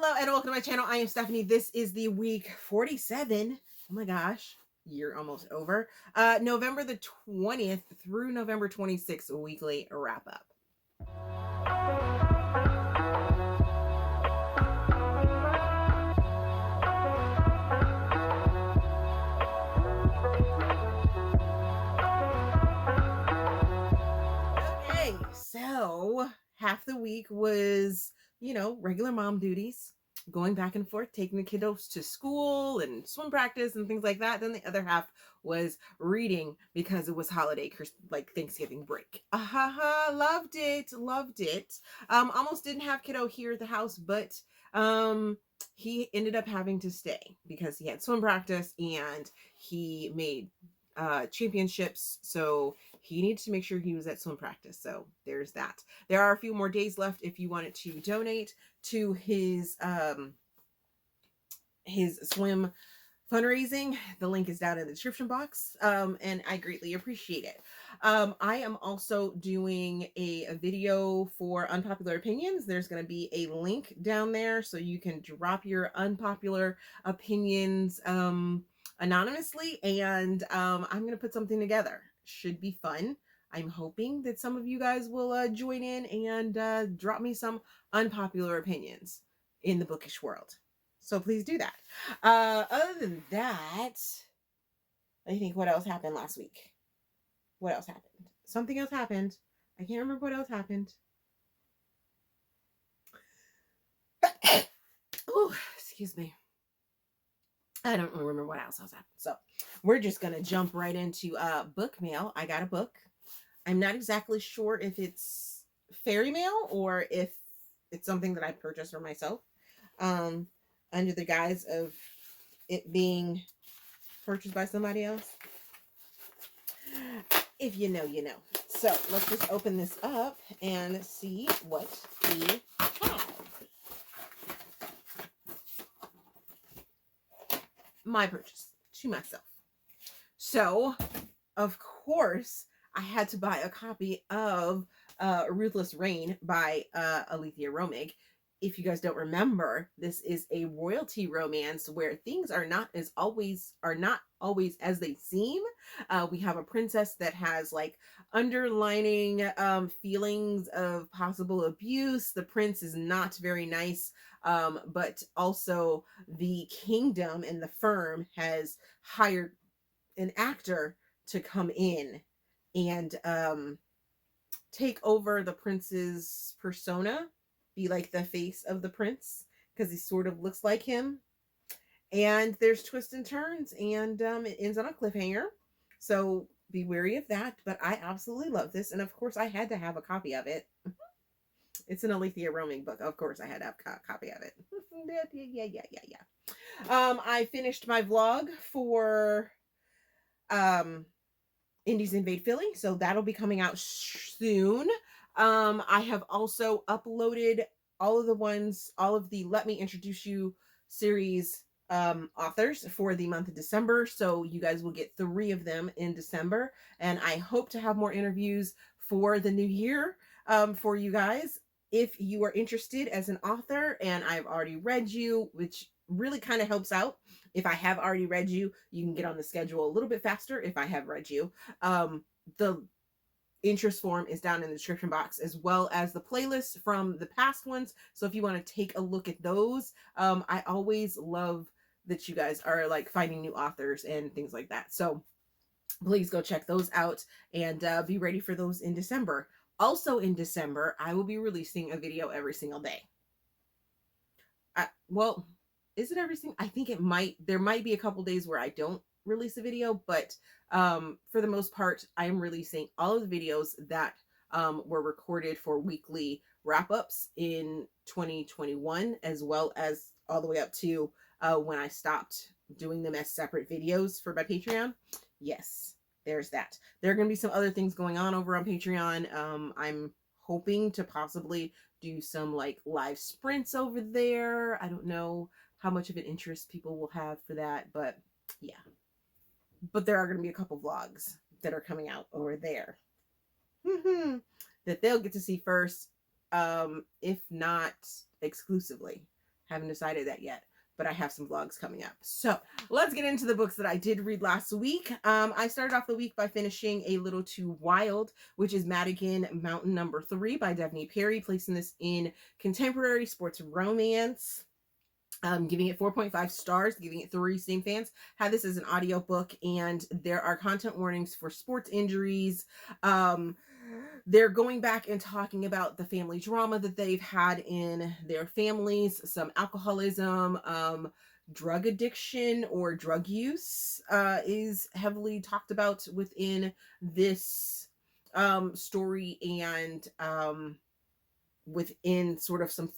Hello and welcome to my channel. I am Stephanie. This is the week 47. Oh my gosh, year almost over. November the 20th through November 26th weekly wrap up. Okay, so half the week was, regular mom duties, going back and forth, taking the kiddos to school and swim practice and things like that. Then the other half was reading because it was holiday, like Thanksgiving break. Loved it. Almost didn't have kiddo here at the house, but he ended up having to stay because he had swim practice and he made championships, so he needed to make sure he was at swim practice. So there's that. There are a few more days left if you wanted to donate to his swim fundraising. The link is down in the description box, and I greatly appreciate it. I am also doing a video for unpopular opinions. There's going to be a link down there so you can drop your unpopular opinions anonymously, and I'm going to put something together. Should be fun. I'm hoping that some of you guys will join in and drop me some unpopular opinions in the bookish world. So please do that. Other than that, I think what else happened last week? What else happened? Something else happened. I can't remember what else happened. Oh, excuse me. I don't remember what else has happened. So we're just going to jump right into book mail. I got a book. I'm not exactly sure if it's fairy mail or if it's something that I purchased for myself. Under the guise of it being purchased by somebody else. If you know, you know. So let's just open this up and see what we have. My purchase to myself. So, of course, I had to buy a copy of Ruthless Reign by Alethea Romig. If you guys don't remember, this is a royalty romance where things are not always as they seem. We have a princess that has like underlining feelings of possible abuse. The prince is not very nice, but also the kingdom and the firm has hired an actor to come in and take over the prince's persona, be like the face of the prince, because he sort of looks like him. And there's twists and turns, and it ends on a cliffhanger. So be wary of that. But I absolutely love this. And of course, I had to have a copy of it. It's an Alethea Romig book. Of course, I had to have a copy of it. Yeah. I finished my vlog for Indies Invade Philly. So that'll be coming out soon. I have also uploaded all of the Let Me Introduce You series authors for the month of December. So you guys will get 3 of them in December. And I hope to have more interviews for the new year for you guys. If you are interested as an author and I've already read you, which really kind of helps out. If I have already read you, you can get on the schedule a little bit faster if I have read you. The interest form is down in the description box, as well as the playlist from the past ones. So if you want to take a look at those, I always love that you guys are like finding new authors and things like that. So please go check those out and be ready for those in December. Also in December, I will be releasing a video every single day. Well, is it every single? I think there might be a couple days where I don't release a video, but for the most part, I am releasing all of the videos that were recorded for weekly wrap-ups in 2021, as well as all the way up to when I stopped doing them as separate videos for my Patreon. Yes, there's that. There are going to be some other things going on over on Patreon. I'm hoping to possibly do some like live sprints over there. I don't know how much of an interest people will have for that, but yeah. But there are going to be a couple vlogs that are coming out over there that they'll get to see first, if not exclusively. Haven't decided that yet, but I have some vlogs coming up. So let's get into the books that I did read last week. I started off the week by finishing A Little Too Wild, which is Madigan Mountain #3 by Devney Perry, placing this in contemporary sports romance. Giving it 4.5 stars, giving it 3 Steam fans. Had this as an audiobook, and there are content warnings for sports injuries. They're going back and talking about the family drama that they've had in their families, some alcoholism, drug addiction or drug use is heavily talked about within this story, and within sort of some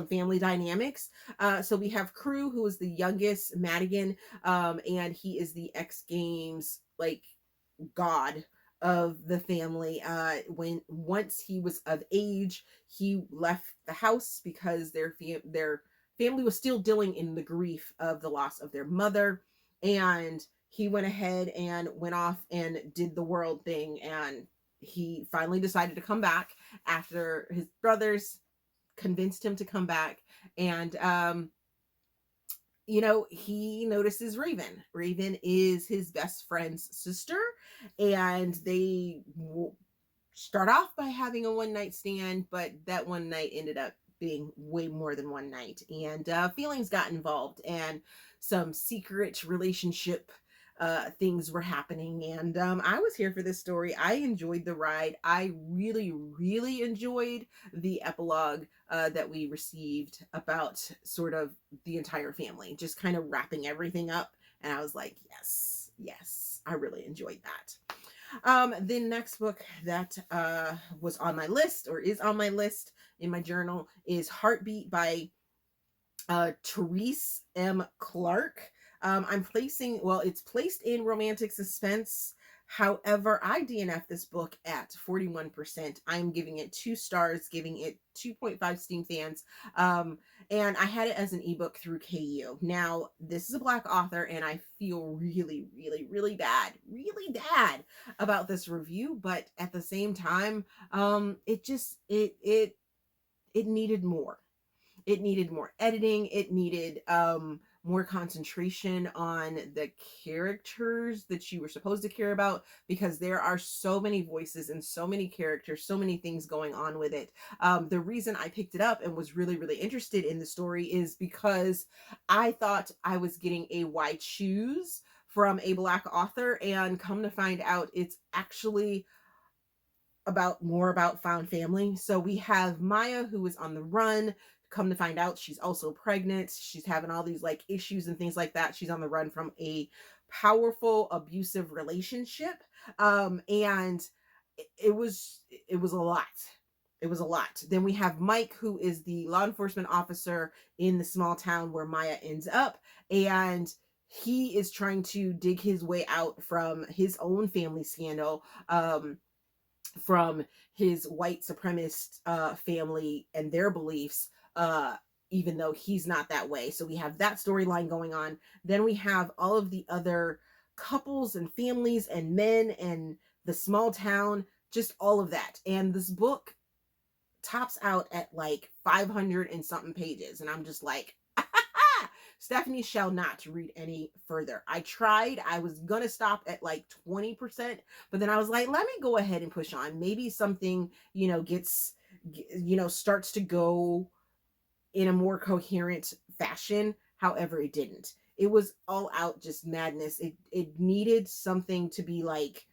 family dynamics. So we have Crew, who is the youngest, Madigan, and he is the X Games like god of the family. When once he was of age, he left the house because their family was still dealing in the grief of the loss of their mother, and he went ahead and went off and did the world thing, and he finally decided to come back after his brothers convinced him to come back. And he notices Raven. Raven is his best friend's sister, and they start off by having a one-night stand, but that one night ended up being way more than one night, and feelings got involved, and some secret relationship things were happening. And I was here for this story. I enjoyed the ride. I really, really enjoyed the epilogue that we received about sort of the entire family, just kind of wrapping everything up. And I was like, yes, I really enjoyed that. The next book that was on my list, or is on my list in my journal, is Heartbeat by Terreece M. Clarke. It's placed in romantic suspense. However, I DNF this book at 41%. I'm giving it 2 stars, giving it 2.5 Steam fans. And I had it as an ebook through KU. Now, this is a Black author, and I feel really, really, really bad about this review. But at the same time, it needed more. It needed more editing. It needed more concentration on the characters that you were supposed to care about, because there are so many voices and so many characters, so many things going on with it. The reason I picked it up and was really, really interested in the story is because I thought I was getting a Why Choose from a Black author, and come to find out it's actually more about found family. So we have Maya, who is on the run. Come to find out, she's also pregnant. She's having all these like issues and things like that. She's on the run from a powerful, abusive relationship. And it was a lot. It was a lot. Then we have Mike, who is the law enforcement officer in the small town where Maya ends up. And he is trying to dig his way out from his own family scandal, from his white supremacist family and their beliefs, even though he's not that way. So we have that storyline going on. Then we have all of the other couples and families and men and the small town, just all of that. And this book tops out at like 500 and something pages, and I'm just like, Stephanie shall not read any further. I tried. I was gonna stop at like 20%, but then I was like, let me go ahead and push on. Maybe something, starts to go in a more coherent fashion. However, it didn't. It was all out just madness. It needed something to be like,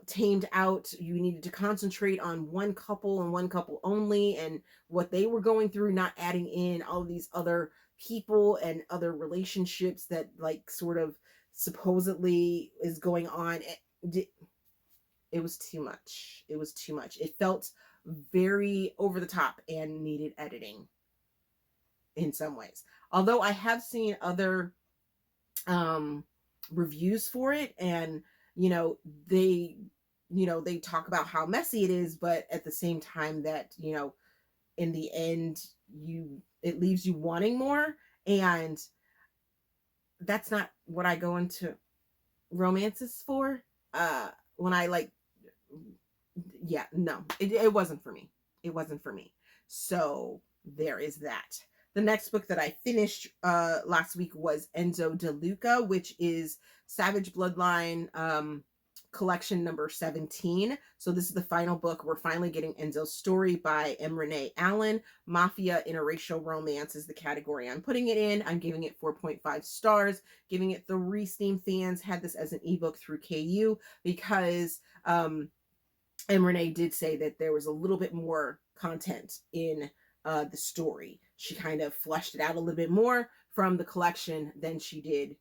tamed out. You needed to concentrate on one couple and one couple only, and what they were going through, not adding in all of these other people and other relationships that like sort of supposedly is going on. It was too much. It was too much. It felt very over the top and needed editing in some ways. Although I have seen other reviews for it, and they talk about how messy it is, but at the same time that in the end it leaves you wanting more, and that's not what I go into romances for. When I like, no, it wasn't for me. It wasn't for me. So there is that. The next book that I finished last week was Enzo DeLuca, which is Savage Bloodline collection number 17. So this is the final book. We're finally getting Enzo's story by M. Renee Allen. Mafia Interracial Romance is the category I'm putting it in. I'm giving it 4.5 stars, giving it the Reese fans had this as an ebook through KU because M. Renee did say that there was a little bit more content in the story. She kind of fleshed it out a little bit more from the collection than she did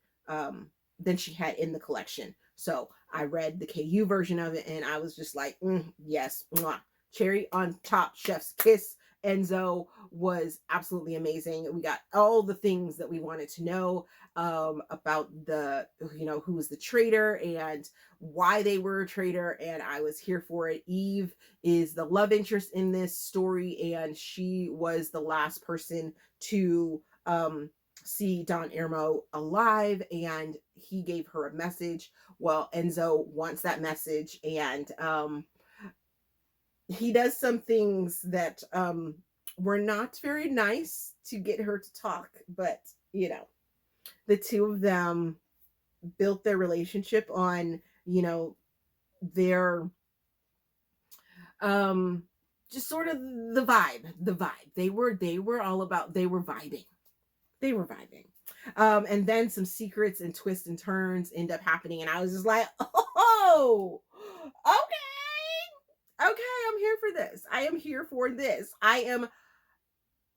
than she had in the collection. So I read the KU version of it and I was just like, yes, mwah. Cherry on top, chef's kiss. Enzo was absolutely amazing. We got all the things that we wanted to know about the, who was the traitor and why they were a traitor, and I was here for it. Eve is the love interest in this story, and she was the last person to see Don Irmo alive, and he gave her a message. Well, Enzo wants that message, and he does some things that were not very nice to get her to talk, but the two of them built their relationship on their just sort of the vibe. They were all about, they were vibing. And then some secrets and twists and turns end up happening, and I was just like, oh, okay, I'm here for this. I am here for this. I am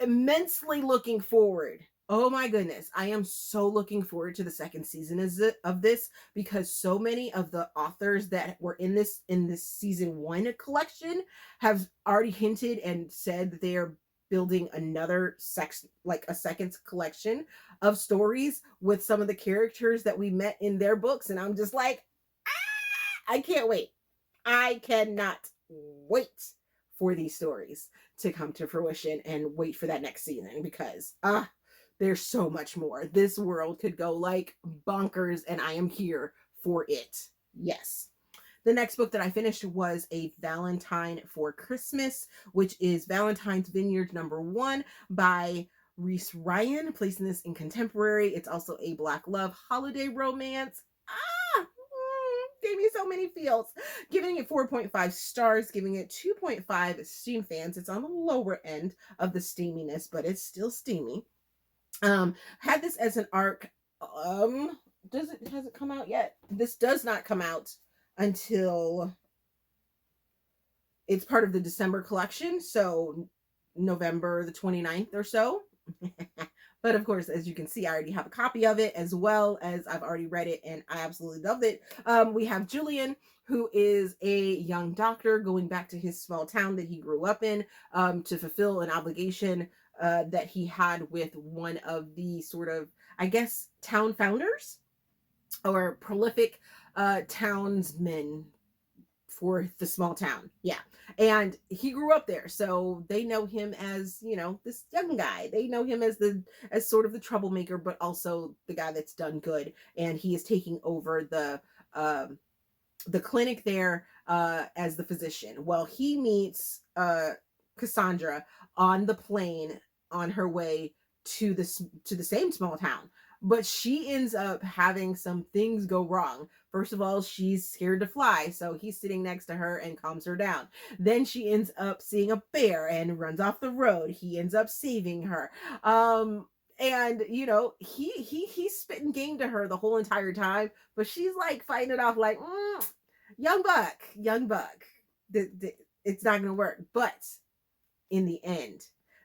immensely looking forward. Oh my goodness, I am so looking forward to the second season of this, because so many of the authors that were in this season 1 collection have already hinted and said that they are building another a second collection of stories with some of the characters that we met in their books, and I'm just like, I can't wait. I cannot wait for these stories to come to fruition and wait for that next season, because there's so much more. This world could go like bonkers, and I am here for it. Yes. The next book that I finished was A Valentine for Christmas, which is Valentine's Vineyard #1 by Reese Ryan, placing this in contemporary. It's also a Black love holiday romance. Gave me so many feels. Giving it 4.5 stars, giving it 2.5 steam fans. It's on the lower end of the steaminess, but it's still steamy. Had this as an arc. Has it come out yet? This does not come out until it's part of the December collection, so November the 29th or so. But of course, as you can see, I already have a copy of it, as well as I've already read it, and I absolutely loved it. We have Julian, who is a young doctor going back to his small town that he grew up in to fulfill an obligation that he had with one of the sort of, I guess, town founders or prolific townsmen for the small town. Yeah. And he grew up there, so they know him as, this young guy. They know him as sort of the troublemaker, but also the guy that's done good. And he is taking over the clinic there as the physician. Well, he meets Cassandra on the plane on her way to the same small town, but she ends up having some things go wrong. First of all, she's scared to fly, so he's sitting next to her and calms her down. Then she ends up seeing a bear and runs off the road. He ends up saving her. And he's spitting game to her the whole entire time, but she's like fighting it off like, young buck. It's not gonna work. But in the end,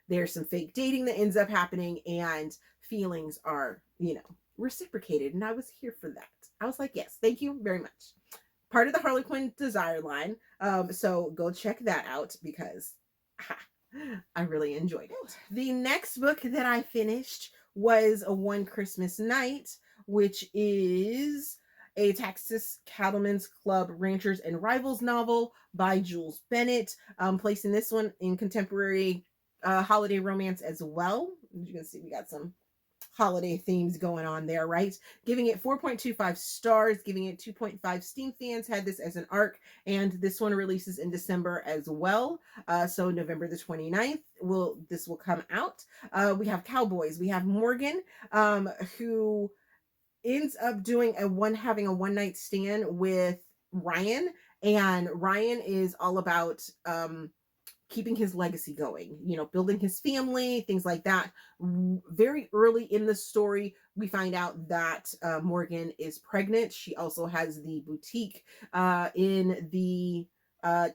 there's some fake dating that ends up happening, and feelings are, reciprocated. And I was here for that. I was like, yes, thank you very much. Part of the Harlequin Desire line. So go check that out, because I really enjoyed it. The next book that I finished was A One Christmas Night, which is a Texas Cattlemen's Club Ranchers and Rivals novel by Jules Bennett. Placing this one in contemporary holiday romance as well. As you can see, we got some holiday themes going on there, right? Giving it 4.25 stars, giving it 2.5 Steam fans had this as an arc, and this one releases in December as well. So November the 29th this will come out. We have Cowboys. We have Morgan, who ends up having a one night stand with Ryan, and Ryan is all about keeping his legacy going, building his family, things like that. Very early in the story, we find out that Morgan is pregnant. She also has the boutique in the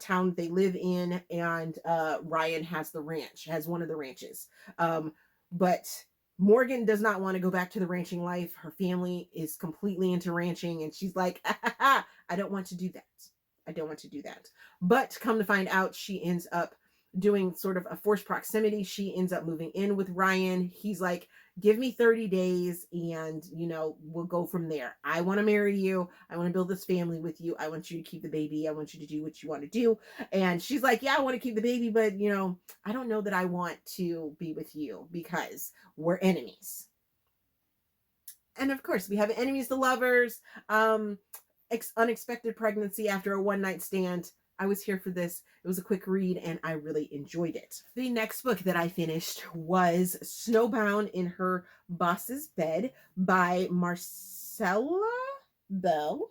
town they live in, and Ryan has one of the ranches. But Morgan does not want to go back to the ranching life. Her family is completely into ranching, and she's like, I don't want to do that. I don't want to do that. But come to find out, she ends up doing sort of a forced proximity. She ends up moving in with Ryan. He's like, give me 30 days and, we'll go from there. I want to marry you. I want to build this family with you. I want you to keep the baby. I want you to do what you want to do. And she's like, yeah, I want to keep the baby, but, I don't know that I want to be with you because we're enemies. And of course, we have enemies to lovers. Unexpected pregnancy after a one night stand. I was here for this. It was a quick read and I really enjoyed it. The next book that I finished was Snowbound in Her Boss's Bed by Marcella Bell.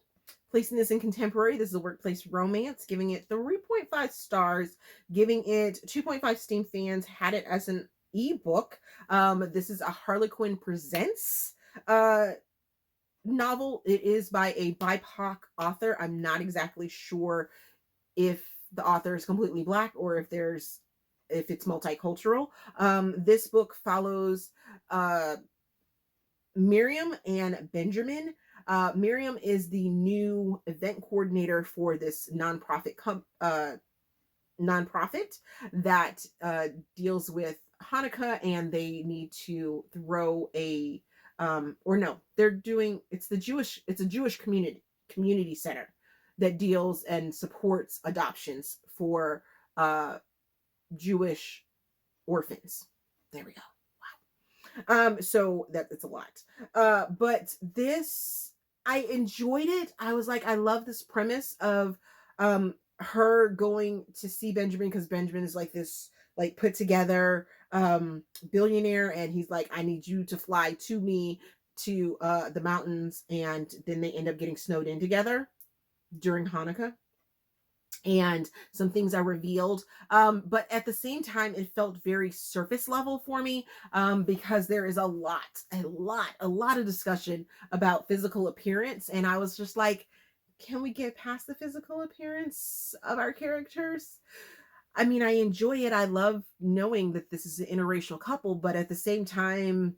Placing this in contemporary, this is a workplace romance, giving it 3.5 stars, giving it 2.5 Steam fans, had it as an ebook. This is a Harlequin Presents novel. It is by a BIPOC author. I'm not exactly sure if the author is completely Black or if it's multicultural. This book follows Miriam and Benjamin. Miriam is the new event coordinator for this nonprofit that deals with Hanukkah, and they need to throw it's a Jewish community center that deals and supports adoptions for Jewish orphans. There we go. Wow. So it's a lot. But this, I enjoyed it. I was like, I love this premise of her going to see Benjamin, because Benjamin is like this put together billionaire, and he's like, I need you to fly to me to the mountains, and then they end up getting snowed in together during Hanukkah, and some things are revealed, but at the same time it felt very surface level for me, because there is a lot of discussion about physical appearance, and I was just like, can we get past the physical appearance of our characters? I mean, I enjoy it. I love knowing that this is an interracial couple, but at the same time,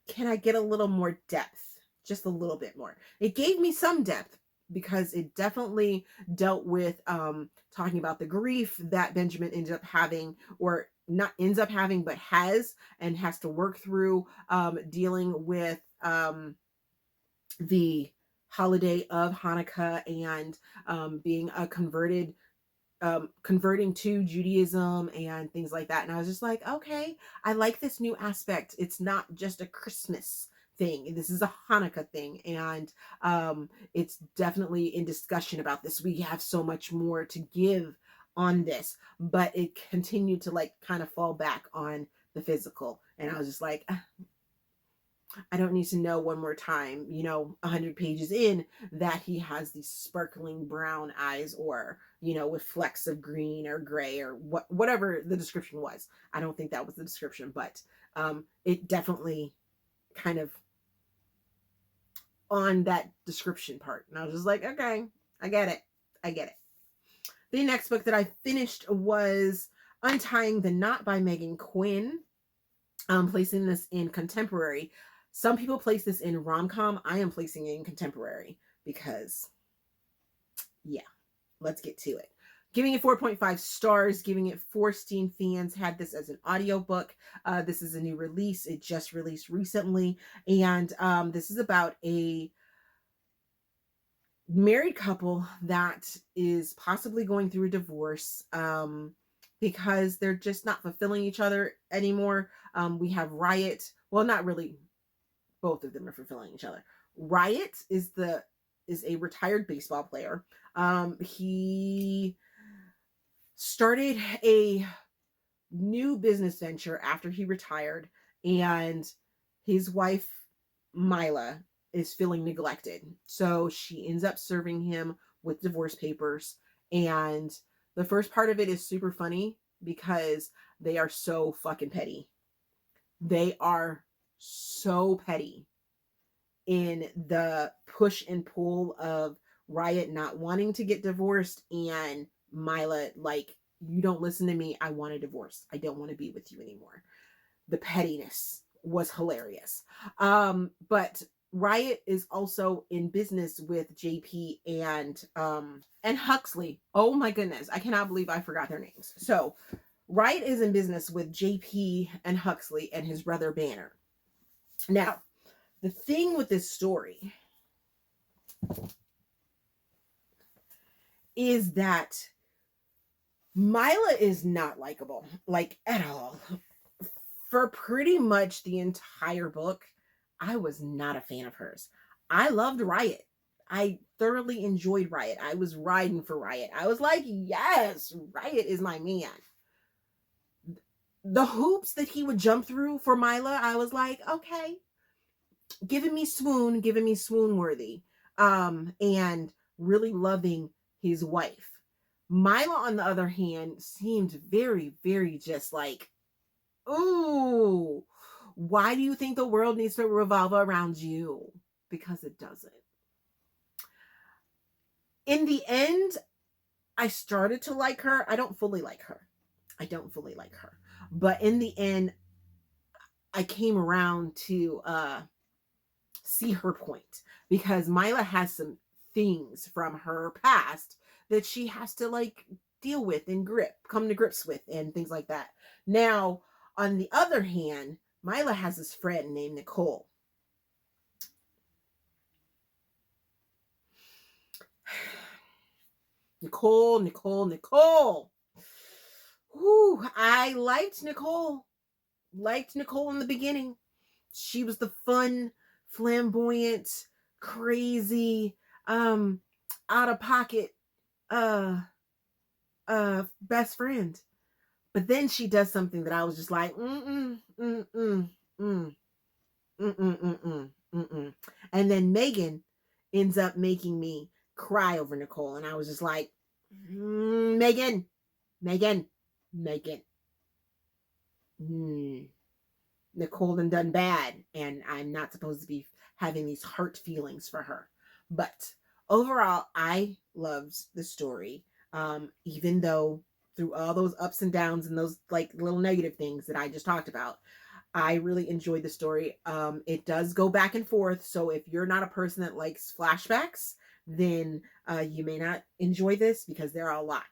can I get a little more depth? Just a little bit more. It gave me some depth, because it definitely dealt with talking about the grief that Benjamin ends up having, or not ends up having, but has to work through, dealing with the holiday of Hanukkah, and being a converting to Judaism and things like that. And I was just like, okay, I like this new aspect. It's not just a Christmas thing. This is a Hanukkah thing, and it's definitely in discussion about this. We have so much more to give on this, but it continued to kind of fall back on the physical, and I was just like, I don't need to know one more time, 100 pages in, that he has these sparkling brown eyes, or with flecks of green or gray, or whatever the description was. I don't think that was the description, but it definitely kind of on that description part. And I was just like, okay, I get it. The next book that I finished was Untying the Knot by Meghan Quinn. Placing this in contemporary. Some people place this in rom-com. I am placing it in contemporary because, yeah, let's get to it. Giving it 4.5 stars, giving it 4 Steam fans, had this as an audiobook. This is a new release. It just released recently. And this is about a married couple that is possibly going through a divorce because they're just not fulfilling each other anymore. We have Riot, well, not really. Both of them are fulfilling each other. Riot is a retired baseball player. He started a new business venture after he retired, and his wife Mila is feeling neglected. So she ends up serving him with divorce papers. And the first part of it is super funny because they are so fucking petty. They are so petty in the push and pull of Riot not wanting to get divorced and Mila, like, you don't listen to me. I want a divorce. I don't want to be with you anymore. The pettiness was hilarious. But Riot is also in business with JP and Huxley. Oh my goodness. I cannot believe I forgot their names. So Riot is in business with JP and Huxley and his brother Banner. Now, the thing with this story is that Mila is not likable, like, at all. For pretty much the entire book, I was not a fan of hers. I loved Riot. I thoroughly enjoyed Riot. I was riding for Riot. I was like, yes, Riot is my man. The hoops that he would jump through for Mila, I was like, okay, giving me swoon worthy. And really loving his wife. Mila, on the other hand, seemed very, very just like, ooh, why do you think the world needs to revolve around you? Because it doesn't. In the end, I started to like her. I don't fully like her. But in the end, I came around to see her point, because Mila has some things from her past that she has to, like, deal with and come to grips with and things like that. Now, on the other hand, Mila has this friend named Nicole. Nicole. Whew, I liked Nicole. Liked Nicole in the beginning. She was the fun, flamboyant, crazy, out of pocket, best friend. But then she does something that I was just like, and then Meghan ends up making me cry over Nicole, and I was just like, Meghan. Nicole done bad, and I'm not supposed to be having these heart feelings for her. But overall, I loved the story, even though through all those ups and downs and those, like, little negative things that I just talked about, I really enjoyed the story. It does go back and forth, so if you're not a person that likes flashbacks, then you may not enjoy this, because there are a lot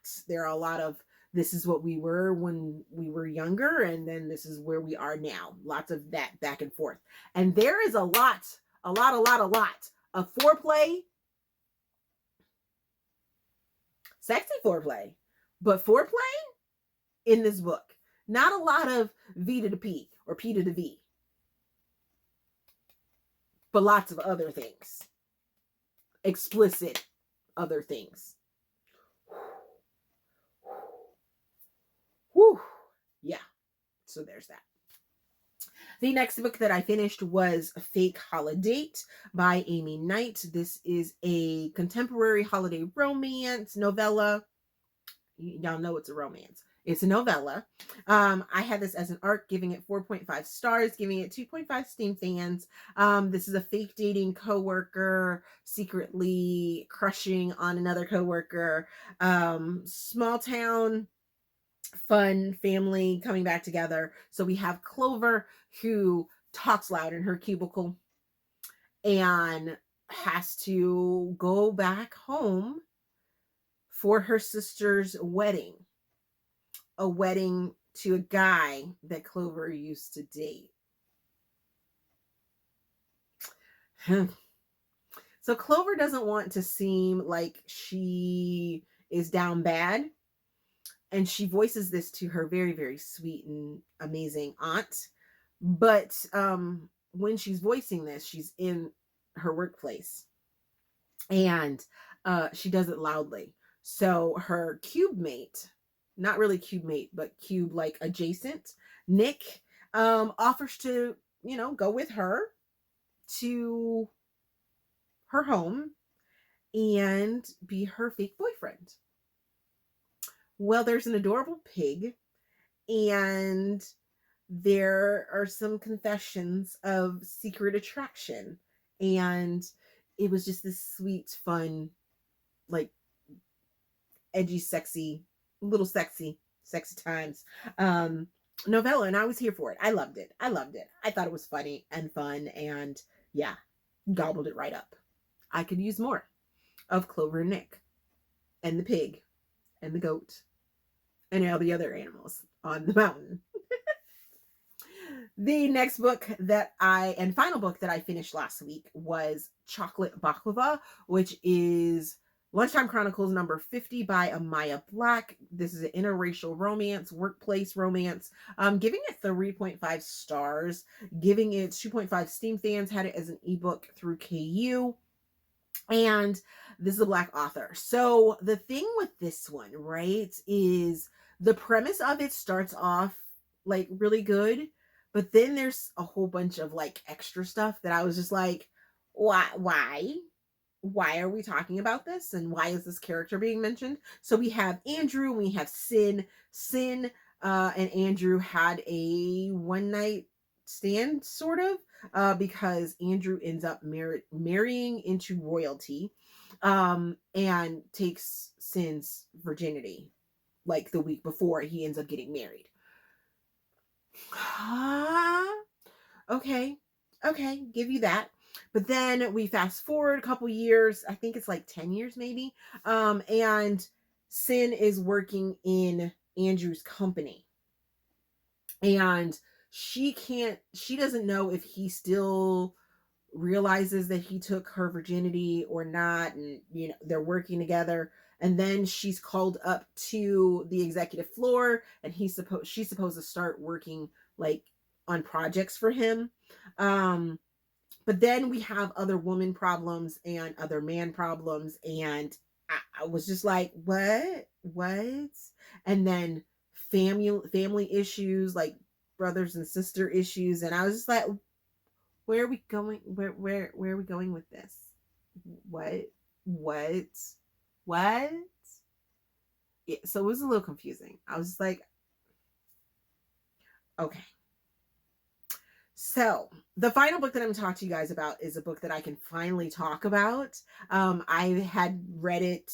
of, this is what we were when we were younger, and then this is where we are now. Lots of that back and forth. And there is a lot of foreplay. Sexy foreplay. But foreplay in this book. Not a lot of V to the P or P to the V. But lots of other things. Explicit other things. Whew. Yeah. So there's that. The next book that I finished was Fake Holidate by Amie Knight. This is a contemporary holiday romance novella. Y'all know it's a romance. It's a novella. I had this as an ARC, giving it 4.5 stars, giving it 2.5 Steam fans. This is a fake dating coworker secretly crushing on another coworker. Small town, fun family coming back together. So we have Clover, who talks loud in her cubicle and has to go back home for her sister's wedding. A wedding to a guy that Clover used to date. So Clover doesn't want to seem like she is down bad. And she voices this to her very, very sweet and amazing aunt. But when she's voicing this, she's in her workplace, and she does it loudly. So her cube mate, not really cube mate, but cube like adjacent, Nick, offers to, go with her to her home and be her fake boyfriend. Well, there's an adorable pig, and there are some confessions of secret attraction. And it was just this sweet, fun, like edgy, sexy, little sexy times novella, and I was here for it. I loved it. I thought it was funny and fun, and yeah, gobbled it right up. I could use more of Clover and Nick and the pig and the goat and all the other animals on the mountain. The next book and final book that I finished last week was Chocolate Baklava, which is Lunchtime Chronicles number 50 by Amaya Black. This is an interracial romance, workplace romance. Giving it 3.5 stars, giving it 2.5 Steam fans, had it as an ebook through KU. And this is a Black author. So the thing with this one, right, is the premise of it starts off like really good, but then there's a whole bunch of like extra stuff that I was just like, why are we talking about this, and why is this character being mentioned? So we have Andrew, we have Sin and Andrew had a one night stand sort of, because Andrew ends up marrying into royalty, and takes Sin's virginity like the week before he ends up getting married. Okay, give you that. But then we fast forward a couple years, I think it's like 10 years maybe, and Sin is working in Andrew's company, and she doesn't know if he still realizes that he took her virginity or not, and they're working together. And then she's called up to the executive floor, and she's supposed to start working like on projects for him. But then we have other woman problems and other man problems, and I was just like, what? And then family issues, like brothers and sister issues, and I was just like, where are we going? Where are we going with this? What? Yeah, so it was a little confusing. I was just like, okay. So the final book that I'm talking to you guys about is a book that I can finally talk about. I had read it,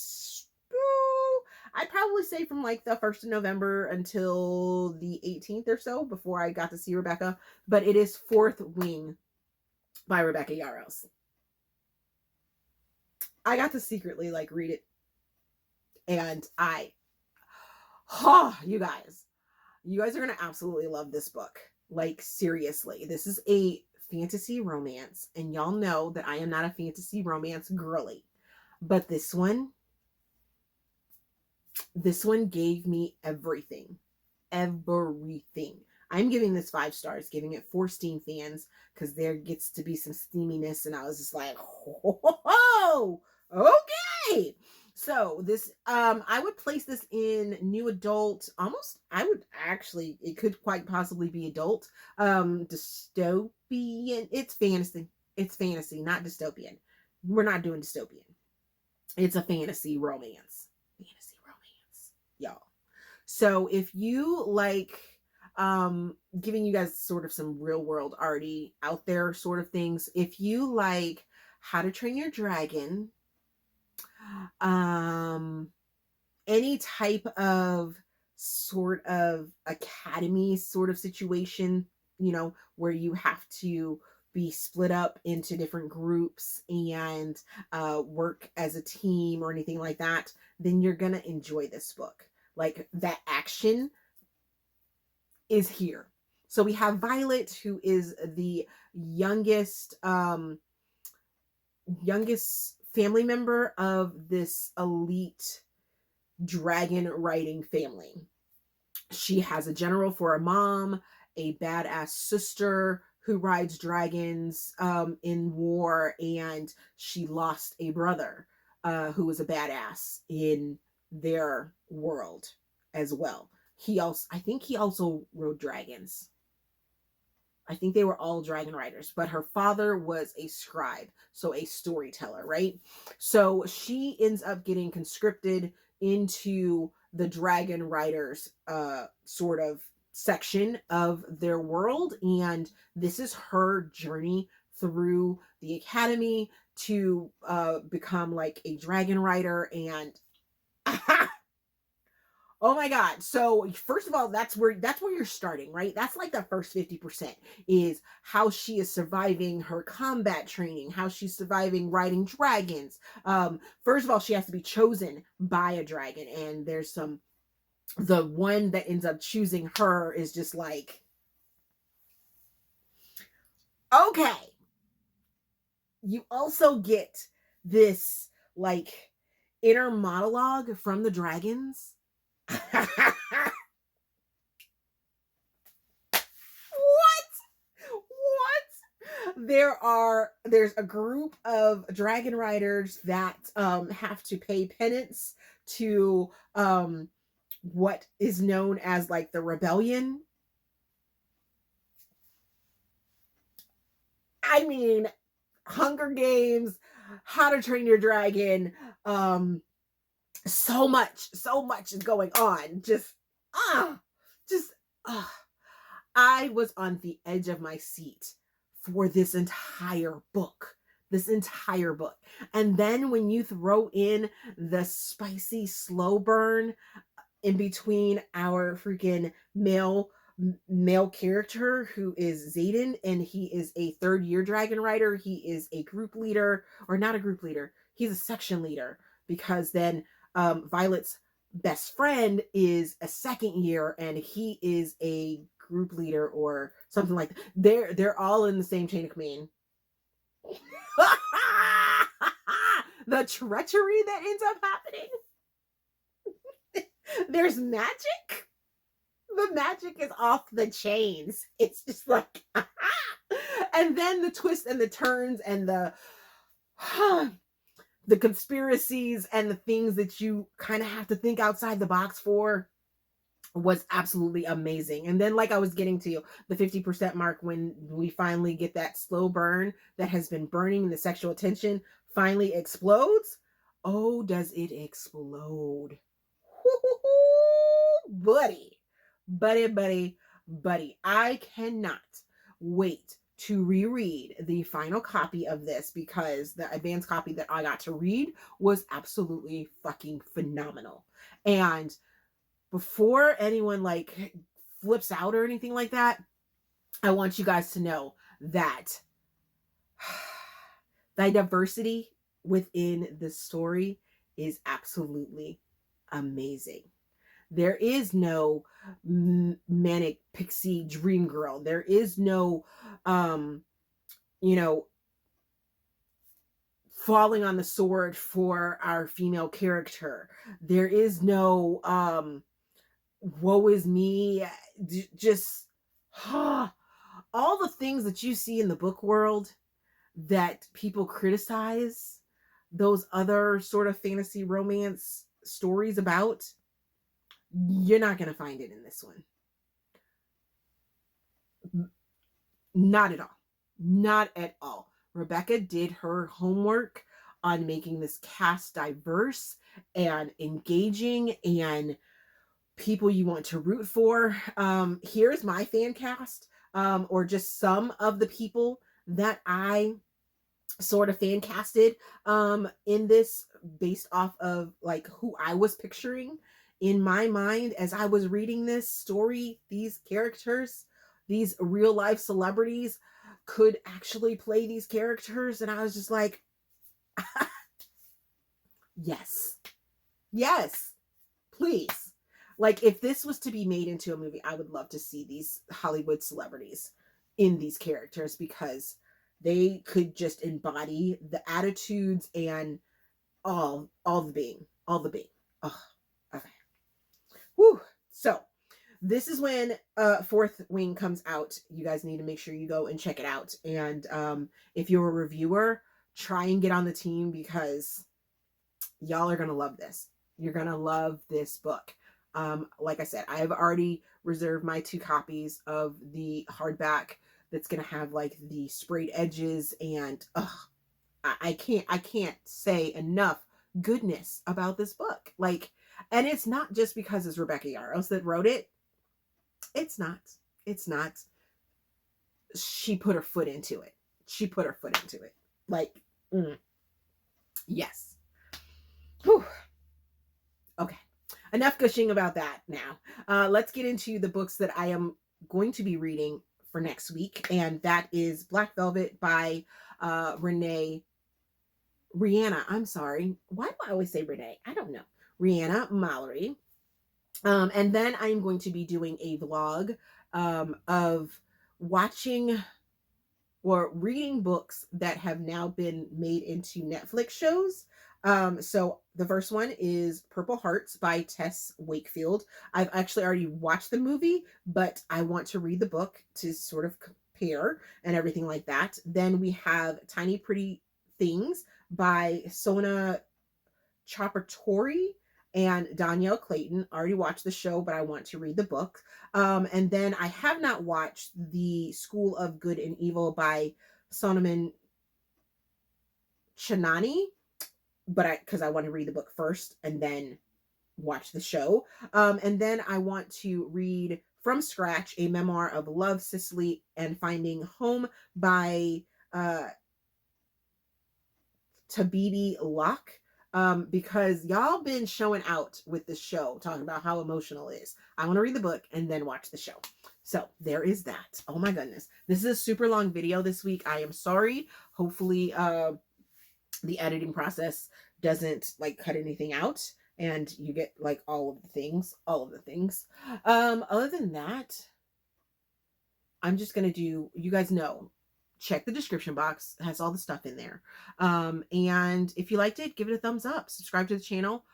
I'd probably say from like the 1st of November until the 18th or so before I got to see Rebecca. But it is Fourth Wing by Rebecca Yarros. I got to secretly like read it, and you guys are gonna absolutely love this book. Like, seriously, this is a fantasy romance, and y'all know that I am not a fantasy romance girly, but this one gave me everything. I'm giving this 5 stars, giving it 4 Steam fans, because there gets to be some steaminess, and I was just like, oh, okay. So this, I would place this in new adult, almost, it could quite possibly be adult, dystopian. It's fantasy, not dystopian. We're not doing dystopian. It's a fantasy romance, y'all. So if you like, giving you guys sort of some real world already out there sort of things, if you like How to Train Your Dragon, any type of sort of academy sort of situation, where you have to be split up into different groups and work as a team or anything like that, then you're gonna enjoy this book. Like, that action is here. So we have Violet, who is the youngest family member of this elite dragon riding family. She has a general for a mom, a badass sister who rides dragons in war, and she lost a brother who was a badass in their world as well. I think he also rode dragons. I think they were all dragon riders, but her father was a scribe, so a storyteller, right? So she ends up getting conscripted into the dragon riders sort of section of their world, and this is her journey through the academy to become like a dragon rider. And oh my God. So first of all, that's where you're starting, right? That's like the first 50% is how she is surviving her combat training, how she's surviving riding dragons. First of all, she has to be chosen by a dragon, and the one that ends up choosing her is just like, okay. You also get this like inner monologue from the dragons. What? There's a group of dragon riders that have to pay penance to what is known as like the rebellion. I mean, Hunger Games, How to Train Your Dragon, so much is going on. I was on the edge of my seat for this entire book. And then when you throw in the spicy slow burn in between our freaking male character who is Xaden, and he is a 3rd year dragon rider. He is a group leader, or not a group leader. He's a section leader, because then Violet's best friend is a 2nd year, and he is a group leader or something like that. They're all in the same chain of command. The treachery that ends up happening. There's magic. The magic is off the chains. It's just like, and then the twists and the turns and the conspiracies and the things that you kind of have to think outside the box for was absolutely amazing. And then, like I was getting to, the 50% mark, when we finally get that slow burn that has been burning, the sexual tension finally explodes. Oh, does it explode? Buddy. I cannot wait to reread the final copy of this, because the advanced copy that I got to read was absolutely fucking phenomenal. And before anyone like flips out or anything like that, I want you guys to know that the diversity within the story is absolutely amazing. There is no manic pixie dream girl. There is no, falling on the sword for our female character. There is no, woe is me. Just all the things that you see in the book world that people criticize those other sort of fantasy romance stories about, you're not going to find it in this one. Not at all. Not at all. Rebecca did her homework on making this cast diverse and engaging and people you want to root for. Here's my fan cast, or just some of the people that I sort of fan casted in this, based off of like who I was picturing in my mind as I was reading this story. These characters, these real life celebrities, could actually play these characters, and I was just like, yes, please. Like, if this was to be made into a movie, I would love to see these Hollywood celebrities in these characters, because they could just embody the attitudes and all the being. Oh, okay. Woo. So this is when Fourth Wing comes out. You guys need to make sure you go and check it out. And if you're a reviewer, try and get on the team because y'all are gonna love this. You're gonna love this book. Like I said, I've already reserved my 2 copies of the hardback that's gonna have like the sprayed edges, and I can't say enough goodness about this book. Like, and it's not just because it's Rebecca Yarros that wrote it. It's not. It's not. She put her foot into it. She put her foot into it. Like, yes. Whew. Okay. Enough gushing about that now. Let's get into the books that I am going to be reading for next week. And that is Black Velvet by Reana. I'm sorry. Why do I always say Renee? I don't know. Reana Malori. And then I'm going to be doing a vlog of watching or reading books that have now been made into Netflix shows. So the first one is Purple Hearts by Tess Wakefield. I've actually already watched the movie, but I want to read the book to sort of compare and everything like that. Then we have Tiny Pretty Things by Sona Charaipotra and Dhonielle Clayton. I already watched the show, but I want to read the book. And then I have not watched The School of Good and Evil by Soman Chainani, but because I want to read the book first and then watch the show. And then I want to read from scratch a memoir of love, Sicily, and finding home by Tabidi Locke. Because y'all been showing out with the show, talking about how emotional it is. I want to read the book and then watch the show. So there is that. Oh my goodness. This is a super long video this week. I am sorry. Hopefully the editing process doesn't like cut anything out and you get like all of the things. Other than that, I'm just going to do, you guys know, check the description box. It has all the stuff in there. And if you liked it, give it a thumbs up. Subscribe to the channel.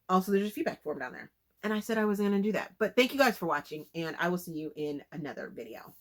Also, there's a feedback form down there. And I said I was going to do that. But thank you guys for watching, and I will see you in another video.